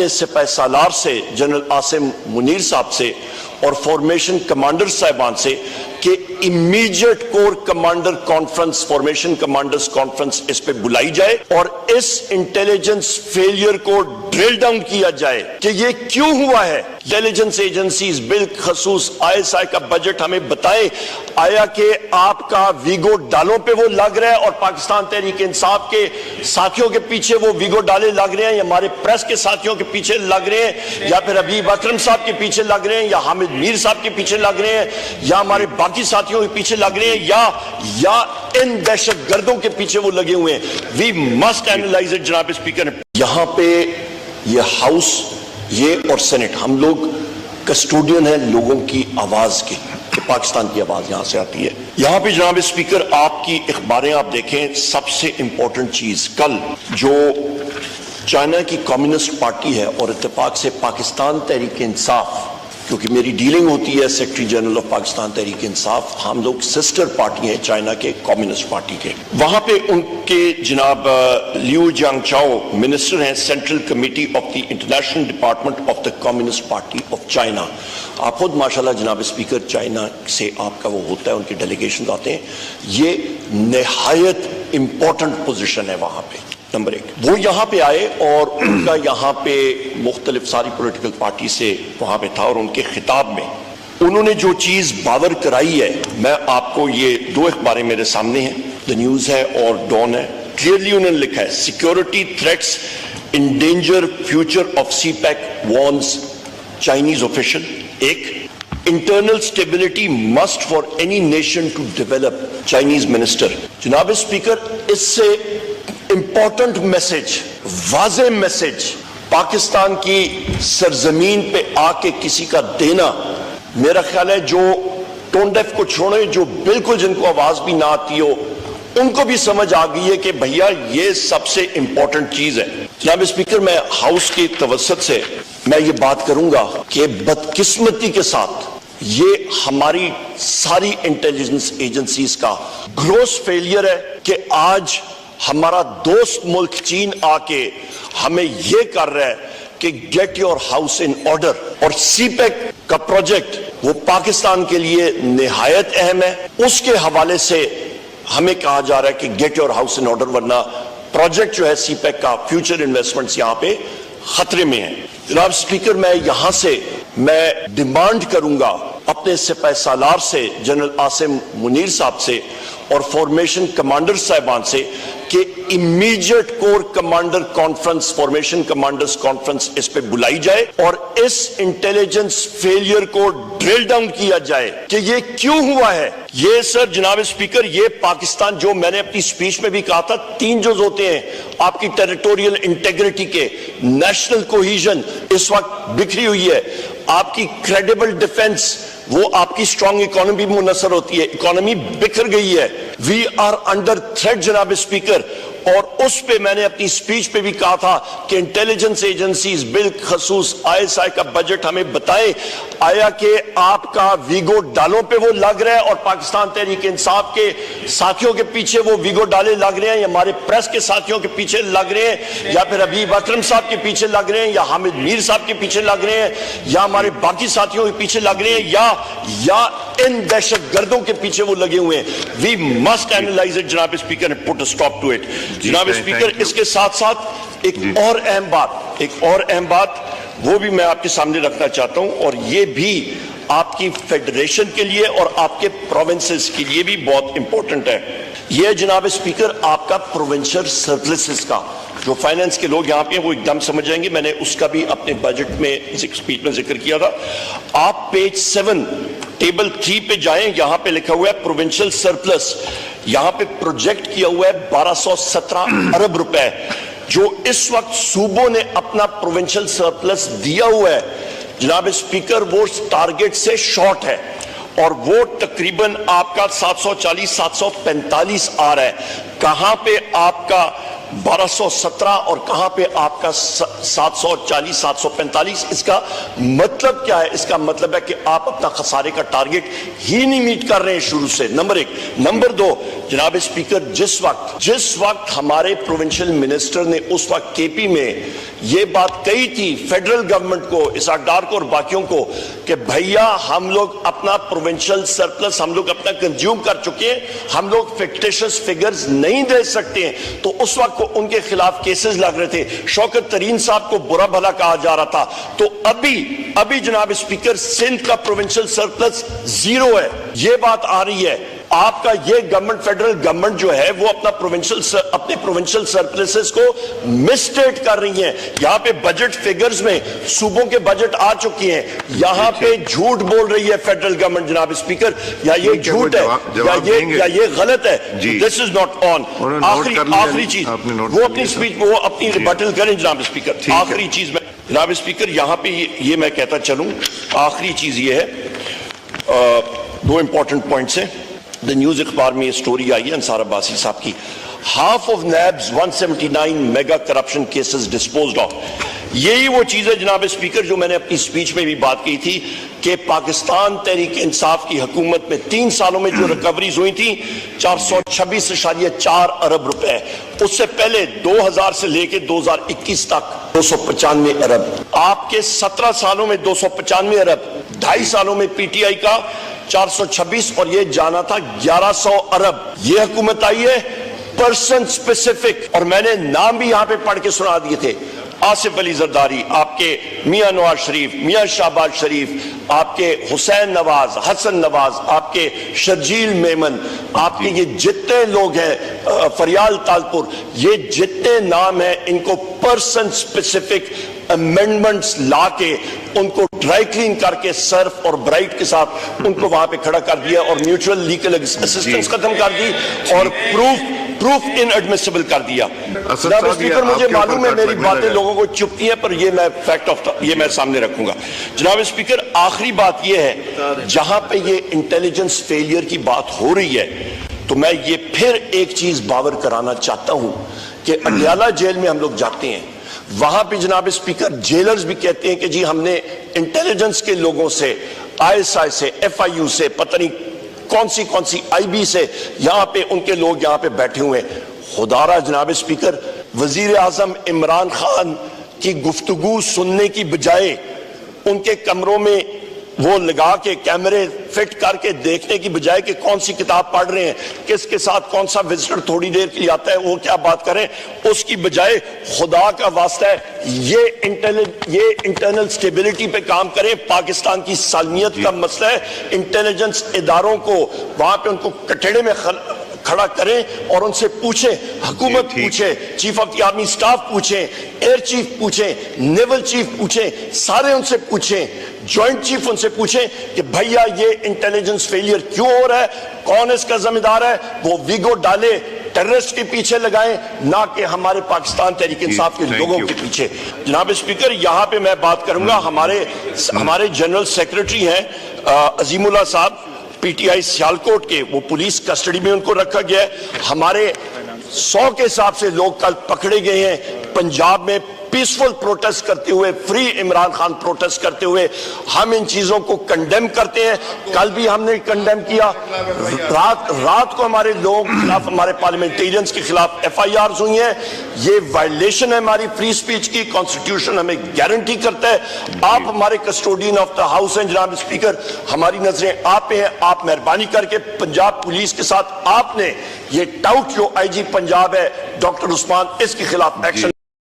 اپنے سپاہ سالار سے جنرل عاصم منیر صاحب سے اور فارمیشن کمانڈر صاحبان سے کہ immediate corps commander conference, formation commanders conference اس پہ بلائی جائے اور اس انٹیلیجنس فیلئر کو ڈرل ڈاؤن کیا جائے کہ یہ کیوں ہوا ہے۔ انٹیلیجنس ایجنسیز بالخصوص ISI کا بجٹ ہمیں بتائیں، آیا کہ آپ کا ویگو ڈالوں پہ وہ لگ رہا ہے اور پاکستان تحریک انصاف کے ساتھیوں کے پیچھے وہ ویگو ڈالے لگ رہے ہیں، یا ہمارے پریس کے ساتھیوں کے پیچھے لگ رہے ہیں، یا پھر حبیب اکرم صاحب کے پیچھے لگ رہے ہیں، یا حامد میر صاحب کے پیچھے لگ رہے ہیں، یا ہمارے باقی ساتھیوں کے پیچھے لگ رہے ہیں، یا ان دہشت گردوں کے پیچھے وہ لگے ہوئے ہیں۔ وی مسٹ اینالائز اٹ جناب اسپیکر۔ یہاں پہ یہ ہاؤس، یہ اور سینٹ، ہم لوگ کسٹوڈین ہیں لوگوں کی آواز کے، کہ پاکستان کی آواز یہاں سے آتی ہے۔ یہاں پہ جناب اسپیکر آپ کی اخباریں آپ دیکھیں، سب سے امپورٹنٹ چیز کل جو چائنا کی کمیونسٹ پارٹی ہے اور اتفاق سے پاکستان تحریک انصاف، کیونکہ میری ڈیلنگ ہوتی ہے secretary general of Pakistan Tehreek Insaf, ہم لوگ سسٹر پارٹی ہیں چائنا کے کمیونسٹ پارٹی کے، وہاں پہ ان کے جناب لیو جانگ چاؤ منسٹر ہیں central committee of the international department of the communist party of China. آپ خود ماشاءاللہ جناب اسپیکر چائنا سے آپ کا وہ ہوتا ہے، ان کے ڈیلیگیشنز آتے ہیں، یہ نہایت امپورٹنٹ پوزیشن ہے وہاں پہ۔ نمبر ایک، وہ یہاں پہ آئے اور ان کا یہاں پہ مختلف ساری پولیٹیکل پارٹی سے وہاں پہ تھا، اور ان کے خطاب میں انہوں نے جو چیز باور کرائی ہے، میں آپ کو یہ دو اخباریں میرے سامنے ہیں، دا نیوز ہے اور ڈان ہے، کلیئرلی انہوں نے لکھا ہے security threats endanger future of CPEC warns Chinese official. ایک، internal stability must for any nation to develop Chinese minister۔ جناب اسپیکر، اس سے امپورٹنٹ میسج، واضح میسج پاکستان کی سرزمین پہ آ کے کسی کا دینا، میرا خیال ہے جو ٹون ڈیف کو چھوڑے، جو بالکل جن کو آواز بھی نہ آتی ہو، ان کو بھی سمجھ آ گئی ہے کہ بھیا یہ سب سے امپورٹنٹ چیز ہے۔ جناب اسپیکر، میں ہاؤس کی توسط سے میں یہ بات کروں گا کہ بدقسمتی کے ساتھ یہ ہماری ساری انٹیلیجنس ایجنسیز کا گروس فیلئر ہے کہ آج ہمارا دوست ملک چین آ کے ہمیں یہ کر رہا ہے کہ get your house in order, اور سی پیک کا پروجیکٹ وہ پاکستان کے لیے نہایت اہم ہے، اس کے حوالے سے ہمیں کہا جا رہا ہے کہ get your house in order, ورنہ پروجیکٹ جو ہے سی پیک کا فیوچر انویسٹمنٹس یہاں پہ خطرے میں ہیں۔ جناب اسپیکر، میں یہاں سے میں ڈیمانڈ کروں گا اپنے سپاہ سالار سے جنرل عاصم منیر صاحب سے اور فارمیشن کمانڈر صاحبان سے کہ immediate corps commander conference, formation commanders conference اس پہ بلائی جائے اور اس انٹیلیجنس فیلئر کو ڈرل ڈاؤن کیا جائے کہ یہ کیوں ہوا ہے۔ یہ سر جناب اسپیکر، یہ پاکستان، جو میں نے اپنی سپیچ میں بھی کہا تھا، تین جز ہوتے ہیں آپ کی ٹیریٹوریل انٹیگریٹی کے، نیشنل کوہیژن اس وقت بکھری ہوئی ہے، آپ کی کریڈیبل ڈیفنس، وہ آپ کی سٹرونگ اکانومی منحصر ہوتی ہے، اکانومی بکھر گئی ہے، وی آر انڈر تھریٹ جناب اسپیکر۔ اور اس پہ میں نے اپنی سپیچ پہ بھی کہا تھا کہ انٹیلیجنس ایجنسیز بالخصوص ISI کا بجٹ ہمیں بتائیں، آیا کہ آپ کا ویگو ڈالوں پہ وہ لگ رہا ہے اور پاکستان تحریک انصاف کے ساتھیوں کے پیچھے وہ ویگو ڈالے لگ رہے ہیں، یا ہمارے پریس کے ساتھیوں کے پیچھے لگ رہے ہیں، یا پھر حبیب اکرم صاحب کے پیچھے لگ رہے ہیں، یا حامد میر صاحب کے پیچھے لگ رہے ہیں، یا ہمارے باقی ساتھیوں کے پیچھے لگ رہے ہیں، یا ان دہشت گردوں کے پیچھے وہ لگے ہوئے ہیں۔ وی مسٹ اینالائز اٹ جناب speaker and put a stop to it. جناب اسپیکر، اس کے ساتھ ساتھ ایک اور اہم بات وہ بھی میں آپ کے سامنے رکھنا چاہتا ہوں، اور یہ بھی آپ کی فیڈریشن کے لیے اور آپ کے پروونسز کے لیے بھی بہت امپورٹنٹ ہے۔ یہ جناب اسپیکر آپ کا پروونشل سرپلسز کا، جو فائنانس کے لوگ یہاں پہ ہیں وہ ایک دم سمجھ جائیں گے، میں نے اس کا بھی اپنے بجٹ میں سپیچ میں ذکر کیا تھا۔ آپ پیج 7 ٹیبل 3 پہ جائیں، یہاں پہ لکھا ہوا ہے پروونشل سرپلس، یہاں پہ پروجیکٹ کیا ہوا ہے 1217 ارب روپے، جو اس وقت صوبوں نے اپنا پروونشل سرپلس دیا ہوا ہے جناب اسپیکر، وہ ٹارگٹ سے شارٹ ہے، اور وہ تقریباً آپ کا 740 745 آ رہا ہے۔ کہاں پہ آپ کا 1217 اور کہاں پہ آپ کا 740 745. اس کا مطلب کیا ہے؟ اس کا مطلب ہے کہ آپ اپنا خسارے کا ٹارگٹ ہی نہیں میٹ کر رہے ہیں شروع سے. نمبر 1. نمبر 2, جناب اسپیکر, جس وقت ہمارے پروونشل منسٹر نے اس وقت کے پی میں یہ بات کہی تھی فیڈرل گورنمنٹ کو, اسحاق ڈار کو اور باقیوں کو, کہ بھیا ہم لوگ اپنا پروونشل سرپلس ہم لوگ اپنا کنزیوم کر چکے ہیں, ہم لوگ فکٹیشس فگرز نہیں دے سکتے ہیں, تو اس وقت کو ان کے خلاف کیسز لگ رہے تھے. شوکت ترین صاحب کو برا بھلا کہا جا رہا تھا. تو ابھی جناب اسپیکر سندھ کا پروونشل سرپلس 0 ہے. یہ بات آ رہی ہے آپ کا یہ گورنمنٹ, فیڈرل گورنمنٹ جو ہے وہ اپنے پروونشل سرپلسز کو مسٹیٹ کر رہی ہیں. یہاں پہ بجٹ فگرز میں صوبوں کے بجٹ آ چکی ہیں, یہاں پہ جھوٹ بول رہی ہے فیڈرل گورنمنٹ. جناب اسپیکر, یا یہ جھوٹ ہے یا یہ غلط ہے. دس از ناٹ آن. آخری چیز, وہ اپنی سپیچ میں وہ اپنی ریبٹل کریں جناب اسپیکر. آخری چیز میں جناب اسپیکر یہاں پہ یہ میں کہتا چلوں, آخری چیز یہ ہے, 2 امپورٹنٹ پوائنٹس ہیں. دا نیوز اخبار میں یہ سٹوری آئی ہے انصار عباسی صاحب کی, half of NAB's 179 mega corruption cases disposed of. یہی وہ چیز ہے جناب اسپیکر جو میں نے اپنی سپیچ میں بھی بات کی تھی کہ پاکستان تحریک انصاف کی حکومت میں 3 سالوں میں جو ریکوریز ہوئی تھی 426.4 ارب روپے, اس سے پہلے 2000 سے لے کے 2021 تک 295 ارب, آپ کے 17 سالوں میں 295 ارب, 2.5 سالوں میں پی ٹی آئی کا 426, اور یہ جانا تھا 1100 ارب. یہ حکومت آئی ہے پرسن سپیسیفک, اور میں نے نام بھی یہاں پہ پڑھ کے سنا دیے تھے. آصف علی زرداری, آپ کے میاں نواز شریف, میاں شہباز شریف, آپ کے حسین نواز, حسن نواز, آپ کے شرجیل میمن, آپ کے یہ جتنے لوگ ہیں, فریال تالپور, یہ جتنے نام ہیں ان کو پرسن سپیسیفک امینڈمنٹس لا کے ان کو ڈرائی کلین کر کے سرف اور برائٹ کے ساتھ ان کو وہاں پہ کھڑا کر دیا اور میوچول لیگل اسسٹنس ختم کر دی اور پروف ان ایڈمیسیبل کر دیا. جناب اسپیکر, مجھے معلوم ہے میری باتیں لوگوں کو چپتی ہیں, پر یہ میں فیکٹ آف یہ میں سامنے رکھوں گا. جناب اسپیکر, آخری بات یہ ہے, جہاں پہ یہ انٹیلیجنس فیلئر کی بات ہو رہی ہے تو میں یہ پھر ایک چیز باور کرانا چاہتا ہوں کہ اڈیالہ جیل میں ہم لوگ جاتے ہیں, وہاں پہ جناب اسپیکر جیلرز بھی کہتے ہیں کہ جی ہم نے انٹیلیجنس کے لوگوں سے, ISI سے, FIU سے, پتہ نہیں کون سی IB سے, یہاں پہ ان کے لوگ یہاں پہ بیٹھے ہوئے ہیں. خدا را جناب اسپیکر, وزیر اعظم عمران خان کی گفتگو سننے کی بجائے ان کے کمروں میں وہ لگا کے کیمرے فٹ کر کے دیکھنے کی بجائے کہ کون سی کتاب پڑھ رہے ہیں, کس کے ساتھ کون سا وزٹر تھوڑی دیر کے لیے آتا ہے, وہ کیا بات کریں, اس کی بجائے خدا کا واسطہ ہے یہ انٹرنل سٹیبلٹی پہ کام کریں. پاکستان کی سالمیت کا مسئلہ ہے, انٹیلیجنس اداروں کو وہاں پہ ان کو کٹڑے میں کھڑا کریں اور ان سے پوچھیں, حکومت پوچھے, chief of the army staff پوچھیں, ایئر چیف پوچھیں, نیول چیف پوچھیں, سارے ان سے پوچھیں, جوائنٹ چیف ان سے پوچھیں کہ بھیا یہ انٹیلیجنس فیلئر کیوں ہو رہا ہے, کون اس کا ذمہ دار ہے, وہ ویگو ڈالے ٹیررسٹ کے پیچھے لگائیں, نہ کہ ہمارے پاکستان تحریک انصاف کے لوگوں کے پیچھے. جناب اسپیکر, یہاں پہ میں بات کروں گا, ہمارے جنرل سیکرٹری ہیں عظیم اللہ صاحب, پی ٹی آئی سیالکوٹ کے, وہ پولیس کسٹڈی میں ان کو رکھا گیا ہے. ہمارے 100 کے حساب سے لوگ کل پکڑے گئے ہیں پنجاب میں پیسفل پروٹیسٹ کرتے ہوئے, فری عمران خان پروٹیسٹ کرتے ہوئے. ہم ان چیزوں کو کنڈیم کرتے ہیں, کل بھی ہم نے کنڈیم کیا. رات کو ہمارے لوگوں کے خلاف, ہمارے پارلیمنٹیرینز کے خلاف FIRs ہوئی ہیں. یہ وائلیشن ہے ہماری فری سپیچ کی, کانسٹیٹیوشن ہمیں گارنٹی کرتا ہے. آپ ہمارے کسٹوڈین آف دا ہاؤس ہیں جناب اسپیکر, ہماری نظریں آپ پہ ہیں. آپ مہربانی کر کے پنجاب پولیس کے ساتھ آپ نے یہ ٹاؤٹ جو IG پنجاب ہے ڈاکٹر عثمان, اس کے خلاف ایکشن